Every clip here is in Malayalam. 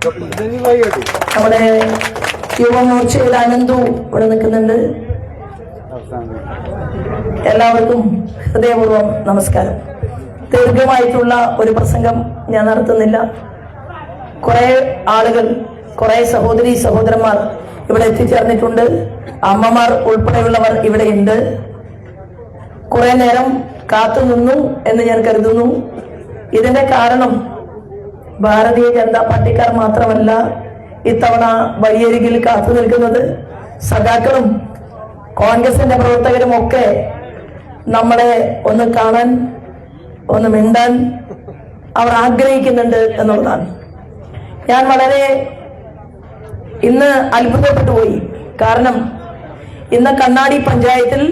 നമ്മുടെ യുവമോർച്ചയുടെ അനന്തു ഇവിടെ നിൽക്കുന്നുണ്ട്. എല്ലാവർക്കും ഹൃദയപൂർവ്വം നമസ്കാരം. ദീർഘമായിട്ടുള്ള ഒരു പ്രസംഗം ഞാൻ നടത്തുന്നില്ല. കുറെ ആളുകൾ, കുറെ സഹോദരി സഹോദരന്മാർ ഇവിടെ എത്തിച്ചേർന്നിട്ടുണ്ട്. അമ്മമാർ ഉൾപ്പെടെയുള്ളവർ ഇവിടെയുണ്ട്. കുറെ നേരം കാത്തു നിന്നു എന്ന് ഞാൻ കരുതുന്നു. ഇതിന്റെ കാരണം ഭാരതീയ ജനതാ പാർട്ടിക്കാർ മാത്രമല്ല ഇത്തവണ വഴിയരികിൽ കാത്തു നിൽക്കുന്നത്. സഖാക്കളും കോൺഗ്രസിന്റെ പ്രവർത്തകരും ഒക്കെ നമ്മളെ ഒന്ന് കാണാൻ, ഒന്ന് മിണ്ടാൻ അവർ ആഗ്രഹിക്കുന്നുണ്ട് എന്നുള്ളതാണ്. ഞാൻ വളരെ ഇന്ന് അത്ഭുതപ്പെട്ടു പോയി. കാരണം ഇന്ന് കണ്ണാടി പഞ്ചായത്തിൽ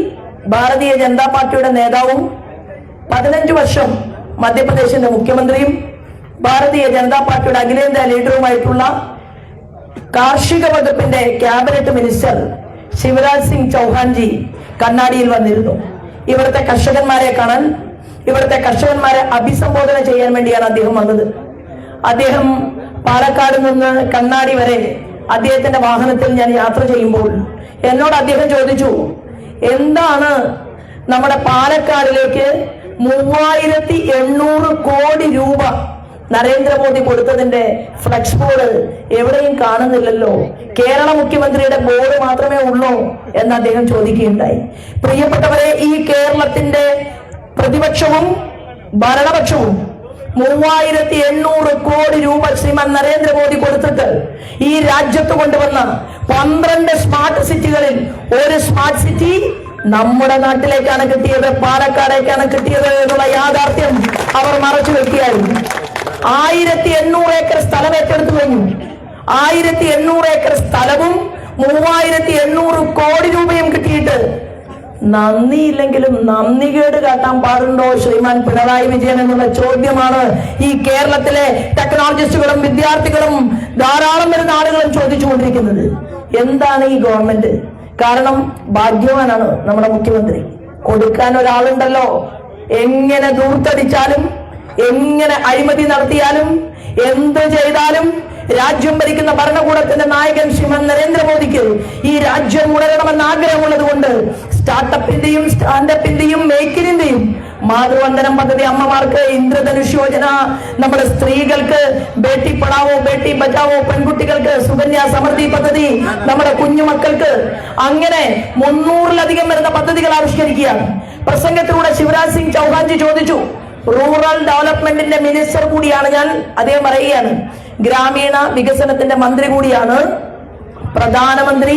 ഭാരതീയ ജനതാ പാർട്ടിയുടെ നേതാവും 15 വർഷം മധ്യപ്രദേശിന്റെ മുഖ്യമന്ത്രിയും ഭാരതീയ ജനതാ പാർട്ടിയുടെ അഖിലേന്ത്യാ ലീഡറുമായിട്ടുള്ള കാർഷിക വകുപ്പിന്റെ ക്യാബിനറ്റ് മിനിസ്റ്റർ ശിവരാജ് സിംഗ് ചൗഹാൻജി കണ്ണാടിയിൽ വന്നിരുന്നു. ഇവിടുത്തെ കർഷകന്മാരെ കാണാൻ, ഇവിടുത്തെ കർഷകന്മാരെ അഭിസംബോധന ചെയ്യാൻ വേണ്ടിയാണ് അദ്ദേഹം വന്നത്. അദ്ദേഹം പാലക്കാട് നിന്ന് കണ്ണാടി വരെ അദ്ദേഹത്തിന്റെ വാഹനത്തിൽ ഞാൻ യാത്ര ചെയ്യുമ്പോൾ എന്നോട് അദ്ദേഹം ചോദിച്ചു, എന്താണ് നമ്മുടെ പാലക്കാടിലേക്ക് 3800 കോടി രൂപ നരേന്ദ്രമോദി കൊടുത്തതിന്റെ ഫ്ലക്സ് ബോർഡ് എവിടെയും കാണുന്നില്ലല്ലോ, കേരള മുഖ്യമന്ത്രിയുടെ ബോർഡ് മാത്രമേ ഉള്ളൂ എന്ന് അദ്ദേഹം ചോദിക്കുകയുണ്ടായി. പ്രിയപ്പെട്ടവരെ, ഈ കേരളത്തിന്റെ പ്രതിപക്ഷവും ഭരണപക്ഷവും 3800 കോടി രൂപ ശ്രീമാൻ നരേന്ദ്രമോദി കൊടുത്തിട്ട് ഈ രാജ്യത്ത് കൊണ്ടുവന്ന 12 സ്മാർട്ട് സിറ്റികളിൽ ഒരു സ്മാർട്ട് സിറ്റി നമ്മുടെ നാട്ടിലേക്കാണ് കിട്ടിയത്, പാലക്കാടേക്കാണ് കിട്ടിയത് എന്നുള്ള യാഥാർത്ഥ്യം അവർ മറച്ചു വെക്കുകയായിരുന്നു. 1800 ഏക്കർ സ്ഥലം ഏറ്റെടുത്തു കഴിഞ്ഞു. 1800 ഏക്കർ സ്ഥലവും 3800 കോടി രൂപയും കിട്ടിയിട്ട് നന്ദിയില്ലെങ്കിലും നന്ദികേട് കാട്ടാൻ പാടുണ്ടോ ശ്രീമാൻ പിണറായി വിജയൻ എന്നുള്ള ചോദ്യമാണ് ഈ കേരളത്തിലെ ടെക്നോളജിസ്റ്റുകളും വിദ്യാർത്ഥികളും ധാരാളം വരുന്ന ആളുകളും ചോദിച്ചുകൊണ്ടിരിക്കുന്നത്. എന്താണ് ഈ ഗവൺമെന്റ്? കാരണം ഭാഗ്യവാനാണ് നമ്മുടെ മുഖ്യമന്ത്രി. കൊടുക്കാൻ ഒരാളുണ്ടല്ലോ. എങ്ങനെ ദൂർത്തടിച്ചാലും, എങ്ങനെ അഴിമതി നടത്തിയാലും, എന്ത് ചെയ്താലും രാജ്യം ഭരിക്കുന്ന ഭരണകൂടത്തിന്റെ നായകൻ ശ്രീമാൻ നരേന്ദ്രമോദിക്ക് ഈ രാജ്യം ഉണരണമെന്ന് ആഗ്രഹമുള്ളത് കൊണ്ട് സ്റ്റാർട്ടപ്പിന്റെയും സ്റ്റാൻഡപ്പിന്റെയും മേക്കിന്റെയും മാതൃവന്ദനം പദ്ധതി, അമ്മമാർക്ക് ഇന്ദ്രധനുഷ് യോജന, നമ്മുടെ സ്ത്രീകൾക്ക് ബേട്ടി പഠാവോ ബേട്ടി ബച്ചാവോ, പെൺകുട്ടികൾക്ക് സുകന്യ സമൃദ്ധി പദ്ധതി, നമ്മുടെ കുഞ്ഞുമക്കൾക്ക്, അങ്ങനെ 300-ലധികം വരുന്ന പദ്ധതികൾ ആവിഷ്കരിക്കുകയാണ്. പ്രസംഗത്തിലൂടെ ശിവരാജ് സിംഗ് ചൗഹാൻജി ചോദിച്ചു, റൂറൽ ഡെവലപ്മെന്റിന്റെ മിനിസ്റ്റർ കൂടിയാണ് ഞാൻ, അദ്ദേഹം പറയുകയാണ് ഗ്രാമീണ വികസനത്തിന്റെ മന്ത്രി കൂടിയാണ്, പ്രധാനമന്ത്രി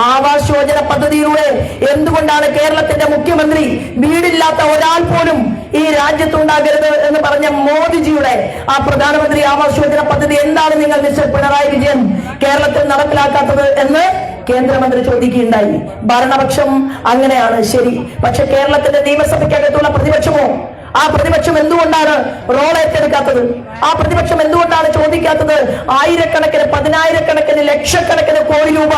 ആവാസ് യോജന പദ്ധതിയിലൂടെ എന്തുകൊണ്ടാണ് കേരളത്തിന്റെ മുഖ്യമന്ത്രി വീടില്ലാത്ത ഒരാൾ പോലും ഈ രാജ്യത്തുണ്ടാകരുത് എന്ന് പറഞ്ഞ മോദിജിയുടെ ആ പ്രധാനമന്ത്രി ആവാസ് യോജന പദ്ധതി എന്താണ് നിങ്ങൾ മിസ്റ്റർ പിണറായി വിജയൻ കേരളത്തിൽ നടപ്പിലാക്കാത്തത് എന്ന് കേന്ദ്രമന്ത്രി ചോദിക്കുകയുണ്ടായി. ഭരണപക്ഷം അങ്ങനെയാണ്, ശരി. പക്ഷെ കേരളത്തിന്റെ നിയമസഭയ്ക്കകത്തുള്ള പ്രതിപക്ഷമോ, ആ പ്രതിപക്ഷം എന്തുകൊണ്ടാണ് റോൾ ഏറ്റെടുക്കാത്തത്? ആ പ്രതിപക്ഷം എന്തുകൊണ്ടാണ് ചോദിക്കാത്തത്? ആയിരക്കണക്കിന്, 10,000-കണക്കിന്, ലക്ഷക്കണക്കിന് കോടി രൂപ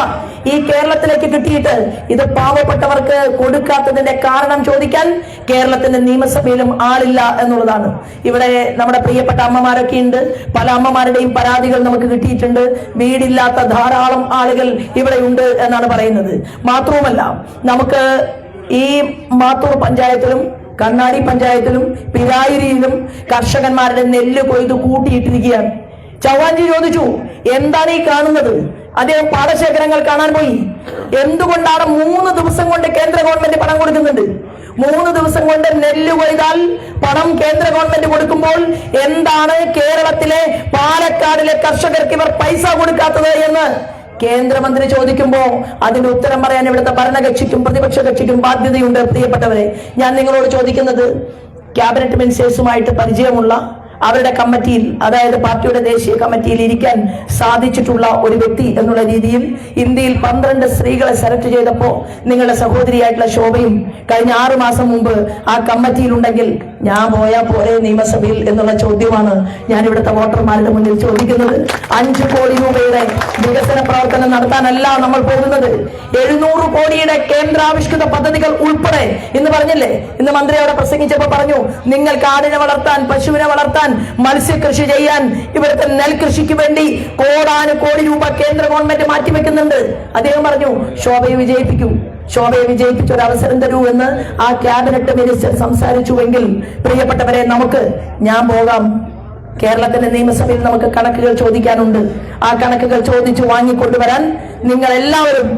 ഈ കേരളത്തിലേക്ക് കിട്ടിയിട്ട് ഇത് പാവപ്പെട്ടവർക്ക് കൊടുക്കാത്തതിന്റെ കാരണം ചോദിക്കാൻ കേരളത്തിന്റെ നിയമസഭയിലും ആളില്ല എന്നുള്ളതാണ്. ഇവിടെ നമ്മുടെ പ്രിയപ്പെട്ട അമ്മമാരൊക്കെ ഉണ്ട്. പല അമ്മമാരുടെയും പരാതികൾ നമുക്ക് കിട്ടിയിട്ടുണ്ട്. വീടില്ലാത്ത ധാരാളം ആളുകൾ ഇവിടെ ഉണ്ട് എന്നാണ് പറയുന്നത്. മാത്രവുമല്ല, നമുക്ക് ഈ മാത്തൂർ പഞ്ചായത്തിലും കണ്ണാടി പഞ്ചായത്തിലും പിരായിരിയിലും കർഷകന്മാരുടെ നെല്ല് കൊയ്ത് കൂട്ടിയിട്ടിരിക്കുകയാണ്. ചൗഹാൻജി ചോദിച്ചു, എന്താണ് ഈ കാണുന്നത്? അദ്ദേഹം പാടശേഖരങ്ങൾ കാണാൻ പോയി. എന്തുകൊണ്ടാണ് 3 ദിവസം കൊണ്ട് കേന്ദ്ര ഗവൺമെന്റ് പണം കൊടുക്കുന്നുണ്ട്? 3 ദിവസം കൊണ്ട് നെല്ല് കൊയ്താൽ പണം കേന്ദ്ര ഗവൺമെന്റ് കൊടുക്കുമ്പോൾ എന്താണ് കേരളത്തിലെ പാലക്കാടിലെ കർഷകർക്ക് ഇവർ പൈസ കൊടുക്കാത്തത് എന്ന് കേന്ദ്രമന്ത്രി ചോദിക്കുമ്പോ അതിന്റെ ഉത്തരം പറയാൻ ഇവിടുത്തെ ഭരണകക്ഷിക്കും പ്രതിപക്ഷ കക്ഷിക്കും ബാധ്യതയുണ്ട്. പ്രിയപ്പെട്ടവരെ, ഞാൻ നിങ്ങളോട് ചോദിക്കുന്നത്, ക്യാബിനറ്റ് മിനിസ്റ്റേഴ്സുമായിട്ട് പരിചയമുള്ള, അവരുടെ കമ്മിറ്റിയിൽ, അതായത് പാർട്ടിയുടെ ദേശീയ കമ്മിറ്റിയിൽ ഇരിക്കാൻ സാധിച്ചിട്ടുള്ള ഒരു വ്യക്തി എന്നുള്ള രീതിയിൽ ഇന്ത്യയിൽ 12 സ്ത്രീകളെ സെലക്ട് ചെയ്തപ്പോ നിങ്ങളുടെ സഹോദരിയായിട്ടുള്ള ശോഭയും കഴിഞ്ഞ 6 മാസം മുമ്പ് ആ കമ്മിറ്റിയിൽ ഉണ്ടെങ്കിൽ ഞാൻ പോയാൽ പോരെ നിയമസഭയിൽ എന്നുള്ള ചോദ്യമാണ് ഞാൻ ഇവിടുത്തെ വോട്ടർമാരുടെ മുന്നിൽ ചോദിക്കുന്നത്. 5 കോടി രൂപയുടെ വികസന പ്രവർത്തനം നടത്താനല്ല നമ്മൾ പോകുന്നത്. 700 കോടിയുടെ കേന്ദ്രാവിഷ്കൃത പദ്ധതികൾ ഉൾപ്പെടെ ഇന്ന് പറഞ്ഞില്ലേ, ഇന്ന് മന്ത്രി അവിടെ പ്രസംഗിച്ചപ്പോ പറഞ്ഞു, നിങ്ങൾക്ക് ആടിനെ വളർത്താൻ, പശുവിനെ വളർത്താൻ ചെയ്യാൻ, മത്സ്യകൃഷി ചെയ്യാൻ, ഇവിടുത്തെ നെൽകൃഷിക്ക് വേണ്ടി കോടാനുകോടി രൂപ കേന്ദ്ര ഗവൺമെന്റ് മാറ്റിവെക്കുന്നുണ്ട്. അദ്ദേഹം പറഞ്ഞു ശോഭയെ വിജയിപ്പിക്കൂ, ശോഭയെ വിജയിപ്പിച്ച ഒരു അവസരം തരൂ എന്ന് ആ ക്യാബിനറ്റ് മിനിസ്റ്റർ സംസാരിച്ചുവെങ്കിൽ പ്രിയപ്പെട്ടവരെ, ഞാൻ പോകാം. കേരളത്തിന്റെ നിയമസഭയിൽ നമുക്ക് കണക്കുകൾ ചോദിക്കാനുണ്ട്. ആ കണക്കുകൾ ചോദിച്ചു വാങ്ങിക്കൊണ്ടുവരാൻ നിങ്ങൾ എല്ലാവരും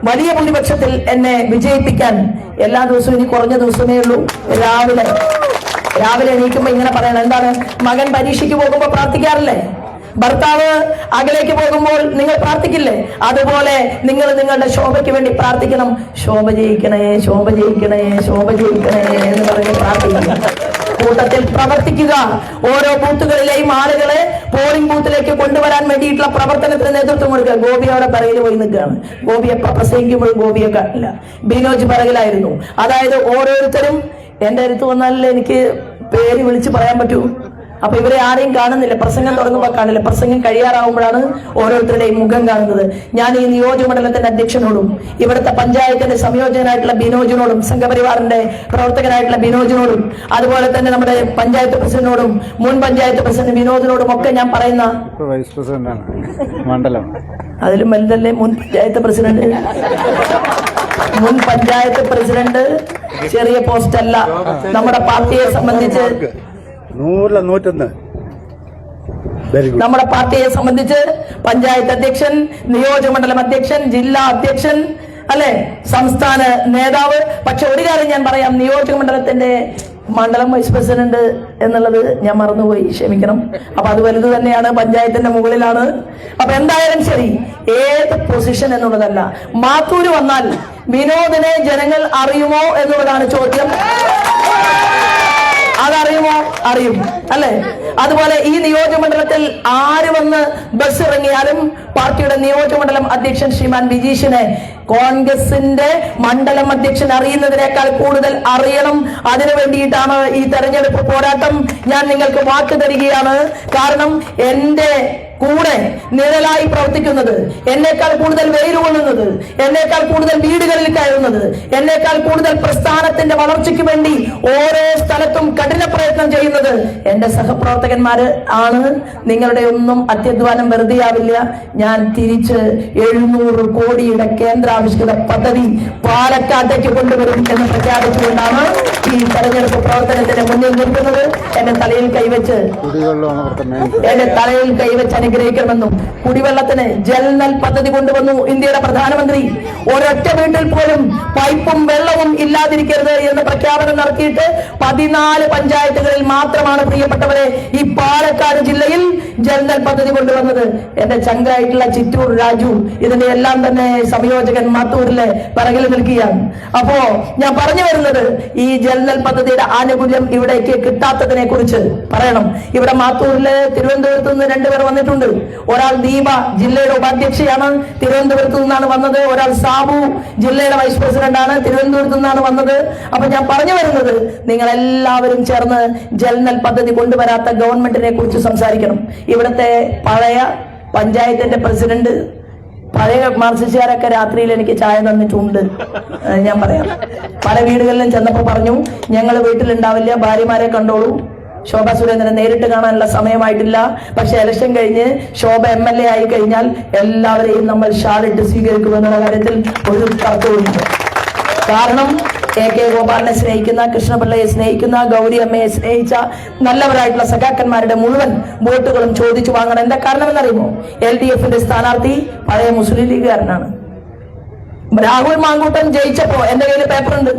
വലിയ ഭൂരിപക്ഷത്തിൽ എന്നെ വിജയിപ്പിക്കാൻ എല്ലാ ദിവസവും, ഇനി കുറഞ്ഞ ദിവസമേ ഉള്ളൂ, രാവിലെ എണീക്കുമ്പോ ഇങ്ങനെ പറയണം. എന്താണ്? മകൻ പരീക്ഷയ്ക്ക് പോകുമ്പോ പ്രാർത്ഥിക്കാറില്ലേ? ഭർത്താവ് അകലേക്ക് പോകുമ്പോൾ നിങ്ങൾ പ്രാർത്ഥിക്കില്ലേ? അതുപോലെ നിങ്ങൾ നിങ്ങളുടെ ശോഭയ്ക്ക് വേണ്ടി പ്രാർത്ഥിക്കണം. ശോഭ ജയിക്കണേ, ശോഭ ജയിക്കണേ, ശോഭ ജയിക്കണേ എന്ന് പറഞ്ഞ് പ്രാർത്ഥിക്കണം. കൂട്ടത്തിൽ പ്രവർത്തിക്കുക. ഓരോ ബൂത്തുകളിലെയും ആളുകളെ പോളിംഗ് ബൂത്തിലേക്ക് കൊണ്ടുവരാൻ വേണ്ടിയിട്ടുള്ള പ്രവർത്തനത്തിന് നേതൃത്വം കൊടുക്കുക. ഗോപി അവിടെ പിറകിൽ പോയി നിൽക്കുകയാണ്. ഗോപിയെ പ്രസംഗിക്കുമ്പോഴും ഗോപിയെ കാണില്ല, ബിനോജ് പിറകിലായിരുന്നു. അതായത് ഓരോരുത്തരും എന്റെ അടുത്ത് വന്നാലല്ലേ എനിക്ക് പേര് വിളിച്ച് പറയാൻ പറ്റൂ. അപ്പൊ ഇവരെ ആരെയും കാണുന്നില്ല. പ്രസംഗം തുടങ്ങുമ്പോൾ കാണില്ല, പ്രസംഗം കഴിയാറാവുമ്പോഴാണ് ഓരോരുത്തരുടെയും മുഖം കാണുന്നത്. ഞാൻ ഈ നിയോജകമണ്ഡലത്തിന്റെ അധ്യക്ഷനോടും ഇവിടുത്തെ പഞ്ചായത്തിന്റെ സംയോജകനായിട്ടുള്ള ബിനോജിനോടും സംഘപരിവാറിന്റെ പ്രവർത്തകനായിട്ടുള്ള ബിനോജിനോടും അതുപോലെ തന്നെ നമ്മുടെ പഞ്ചായത്ത് പ്രസിഡന്റിനോടും മുൻ പഞ്ചായത്ത് പ്രസിഡന്റ് വിനോദിനോടും ഒക്കെ ഞാൻ പറയുന്ന വൈസ് പ്രസിഡന്റാണ് മണ്ഡലം. അതിലും വലുതല്ലേ മുൻ പഞ്ചായത്ത് പ്രസിഡന്റ്? മുൻ പഞ്ചായത്ത് പ്രസിഡന്റ് ചെറിയ പോസ്റ്റ് അല്ല. നമ്മുടെ പാർട്ടിയെ സംബന്ധിച്ച് നമ്മുടെ പാർട്ടിയെ സംബന്ധിച്ച് പഞ്ചായത്ത് അധ്യക്ഷൻ, നിയോജകമണ്ഡലം അധ്യക്ഷൻ, ജില്ലാ അധ്യക്ഷൻ, അല്ലെ, സംസ്ഥാന നേതാവ്. പക്ഷെ ഒരു കാര്യം ഞാൻ പറയാം, നിയോജകമണ്ഡലത്തിന്റെ മണ്ഡലം വൈസ് പ്രസിഡന്റ് എന്നുള്ളത് ഞാൻ മറന്നുപോയി, ക്ഷമിക്കണം. അപ്പൊ അത് വലുത് തന്നെയാണ്, പഞ്ചായത്തിന്റെ മുകളിലാണ്. അപ്പൊ എന്തായാലും ശരി, ഏത് പൊസിഷൻ എന്നുള്ളതല്ല. മാത്തൂര് വന്നാൽ വിനോദിനെ ജനങ്ങൾ അറിയുമോ എന്നുള്ളതാണ് ചോദ്യം. അതറിയുമോ? അറിയും, അല്ലെ? അതുപോലെ ഈ നിയോജകമണ്ഡലത്തിൽ ആര് വന്ന് ബസ് ഇറങ്ങിയാലും പാർട്ടിയുടെ നിയോജകമണ്ഡലം അധ്യക്ഷൻ ശ്രീമാൻ വിജീഷിനെ കോൺഗ്രസിന്റെ മണ്ഡലം അധ്യക്ഷൻ അറിയുന്നതിനേക്കാൾ കൂടുതൽ അറിയണം. അതിനു വേണ്ടിയിട്ടാണ് ഈ തെരഞ്ഞെടുപ്പ് പോരാട്ടം. ഞാൻ നിങ്ങൾക്ക് വാക്ക് തരികയാണ്. കാരണം എന്റെ കൂടെ നിഴലായി പ്രവർത്തിക്കുന്നത്, എന്നേക്കാൾ കൂടുതൽ വെയിൽ കൊള്ളുന്നത്, എന്നേക്കാൾ കൂടുതൽ വീടുകളിൽ കയറുന്നത്, എന്നേക്കാൾ കൂടുതൽ പ്രസ്ഥാനത്തിന്റെ വളർച്ചയ്ക്ക് വേണ്ടി ഓരോ സ്ഥലത്തും കഠിന പ്രയത്നം ചെയ്യുന്നത് എന്റെ സഹപ്രവർത്തകന്മാര് ആണ്. നിങ്ങളുടെ ഒന്നും അത്യധ്വാനം വെറുതെയാവില്ല. ഞാൻ തിരിച്ച് 700 കോടിയുടെ കേന്ദ്രാവിഷ്കൃത പദ്ധതി പാലക്കാട്ടേക്ക് കൊണ്ടുവരും എന്ന് പ്രഖ്യാപിച്ചുകൊണ്ടാണ് ഈ തെരഞ്ഞെടുപ്പ് പ്രവർത്തനത്തിന് മുന്നിൽ നിൽക്കുന്നത്. എന്റെ തലയിൽ കൈവച്ച് അനുഗ്രഹിക്കണമെന്നും കുടിവെള്ളത്തിന് ജൽനൽ പദ്ധതി കൊണ്ടുവന്നു ഇന്ത്യയുടെ പ്രധാനമന്ത്രി. ഒരൊറ്റ വീട്ടിൽ പോലും പൈപ്പും വെള്ളവും ഇല്ലാതിരിക്കരുത് എന്ന് പ്രഖ്യാപനം നടത്തിയിട്ട് 14 പഞ്ചായത്തുകളിൽ മാത്രമാണ് പ്രിയപ്പെട്ടവരെ ഈ പാലക്കാട് ജില്ലയിൽ ജൽനൽ പദ്ധതി കൊണ്ടുവന്നത്. എന്റെ ചങ്കായിട്ടുള്ള ചിറ്റൂർ രാജു ഇതിന്റെ എല്ലാം തന്നെ സംയോജകൻ മാത്തൂരിലെ പിറകിൽ നിൽക്കുകയാണ്. അപ്പോ ഞാൻ പറഞ്ഞു വരുന്നത്, ഈ ജൽനൽ പദ്ധതിയുടെ ആനുകൂല്യം ഇവിടേക്ക് കിട്ടാത്തതിനെ കുറിച്ച് പറയണം. ഇവിടെ മാത്തൂരില് തിരുവനന്തപുരത്ത് നിന്ന് 2 പേർ വന്നിട്ടുണ്ട്. ഒരാൾ ദീപ ജില്ലയുടെ ഉപാധ്യക്ഷയാണ്, തിരുവനന്തപുരത്ത് നിന്നാണ് വന്നത്. ഒരാൾ സാബു ജില്ലയുടെ വൈസ് പ്രസിഡന്റ് ആണ്, തിരുവനന്തപുരത്ത് നിന്നാണ് വന്നത്. അപ്പൊ ഞാൻ പറഞ്ഞു വരുന്നത്, നിങ്ങൾ എല്ലാവരും ചേർന്ന് ജൽനൽ പദ്ധതി കൊണ്ടുവരാത്ത ഗവൺമെന്റിനെ കുറിച്ച് സംസാരിക്കണം. ഇവിടുത്തെ പഴയ പഞ്ചായത്തിന്റെ പ്രസിഡന്റ്, പഴയ മാർക്സിസ്റ്റുകാരൊക്കെ രാത്രിയിൽ എനിക്ക് ചായ തന്നിട്ടുണ്ട്. ഞാൻ പറയാം, പല വീടുകളിലും ചെന്നപ്പോ പറഞ്ഞു, ഞങ്ങൾ വീട്ടിലുണ്ടാവില്ല, ഭാര്യമാരെ കണ്ടോളൂ. ശോഭ സുരേന്ദ്രനെ നേരിട്ട് കാണാനുള്ള സമയമായിട്ടില്ല. പക്ഷെ ഇലക്ഷൻ കഴിഞ്ഞ് ശോഭ MLA ആയി കഴിഞ്ഞാൽ എല്ലാവരെയും നമ്മൾ ഷാളിട്ട് സ്വീകരിക്കുമെന്നുള്ള കാര്യത്തിൽ ഒരു തർക്കവുമില്ല. കാരണം AK ഗോപാലിനെ സ്നേഹിക്കുന്ന, കൃഷ്ണപിള്ളയെ സ്നേഹിക്കുന്ന, ഗൗരി അമ്മയെ സ്നേഹിച്ച നല്ലവരായിട്ടുള്ള സഖാക്കന്മാരുടെ മുഴുവൻ വോട്ടുകളും ചോദിച്ചു വാങ്ങണം. എന്താ കാരണം എന്നറിയുമോ? LDFന്റെ സ്ഥാനാർത്ഥി പഴയ മുസ്ലിം ലീഗുകാരനാണ്. രാഹുൽ മാങ്കൂട്ടൻ ജയിച്ചപ്പോ, എന്റെ കയ്യിൽ പേപ്പറുണ്ട്,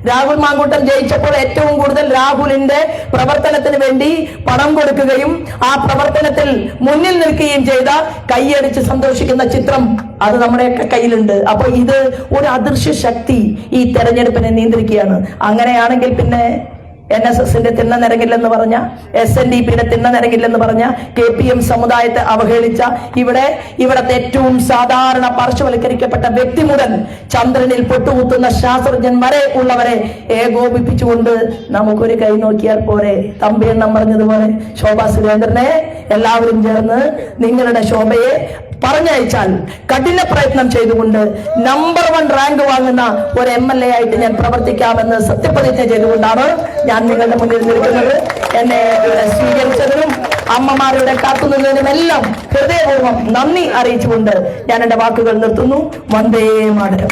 രാഹുൽ മാങ്കൂട്ടൻ ജയിച്ചപ്പോൾ ഏറ്റവും കൂടുതൽ രാഹുലിന്റെ പ്രവർത്തനത്തിന് വേണ്ടി പണം കൊടുക്കുകയും ആ പ്രവർത്തനത്തിൽ മുന്നിൽ നിൽക്കുകയും ചെയ്ത, കൈയടിച്ച് സന്തോഷിക്കുന്ന ചിത്രം അത് നമ്മുടെയൊക്കെ കയ്യിലുണ്ട്. അപ്പൊ ഇത് ഒരു അദൃശ്യ ശക്തി ഈ തെരഞ്ഞെടുപ്പിനെ നിയന്ത്രിക്കുകയാണ്. അങ്ങനെയാണെങ്കിൽ പിന്നെ NSSന്റെ തിണ്ണനിരങ്ങില്ലെന്ന് പറഞ്ഞ, SNDPയുടെ തിണ്ണനിരങ്ങില്ലെന്ന് പറഞ്ഞ, KPM സമുദായത്തെ അവഹേളിച്ച, ഇവിടത്തെ ഏറ്റവും സാധാരണ പാർശ്വവൽക്കരിക്കപ്പെട്ട വ്യക്തി മുതൽ ചന്ദ്രനിൽ പൊട്ടുകുത്തുന്ന ശാസ്ത്രജ്ഞൻ വരെ ഉള്ളവരെ ഏകോപിപ്പിച്ചുകൊണ്ട് നമുക്കൊരു കൈ നോക്കിയാൽ പോരെ. തമ്പിയെണ്ണം പറഞ്ഞതുപോലെ ശോഭാ സുരേന്ദ്രനെ എല്ലാവരും ചേർന്ന് നിങ്ങളുടെ ശോഭയെ പറഞ്ഞയച്ചാൽ കഠിന പ്രയത്നം ചെയ്തുകൊണ്ട് നമ്പർ 1 റാങ്ക് വാങ്ങുന്ന ഒരു MLA ആയിട്ട് ഞാൻ പ്രവർത്തിക്കാമെന്ന് സത്യപ്രതിജ്ഞ ചെയ്തുകൊണ്ടാണ് ഞാൻ ഞാൻ നിങ്ങളുടെ മുന്നിൽ നിൽക്കുന്നത്. എന്നെ ഇവിടെ സ്വീകരിച്ചതിനും അമ്മമാരുടെ കാത്തുനിന്നതിനുമെല്ലാം ഹൃദയപൂർവ്വം നന്ദി അറിയിച്ചുകൊണ്ട് ഞാൻ എന്റെ വാക്കുകൾ നിർത്തുന്നു. വന്ദേ മാതരം.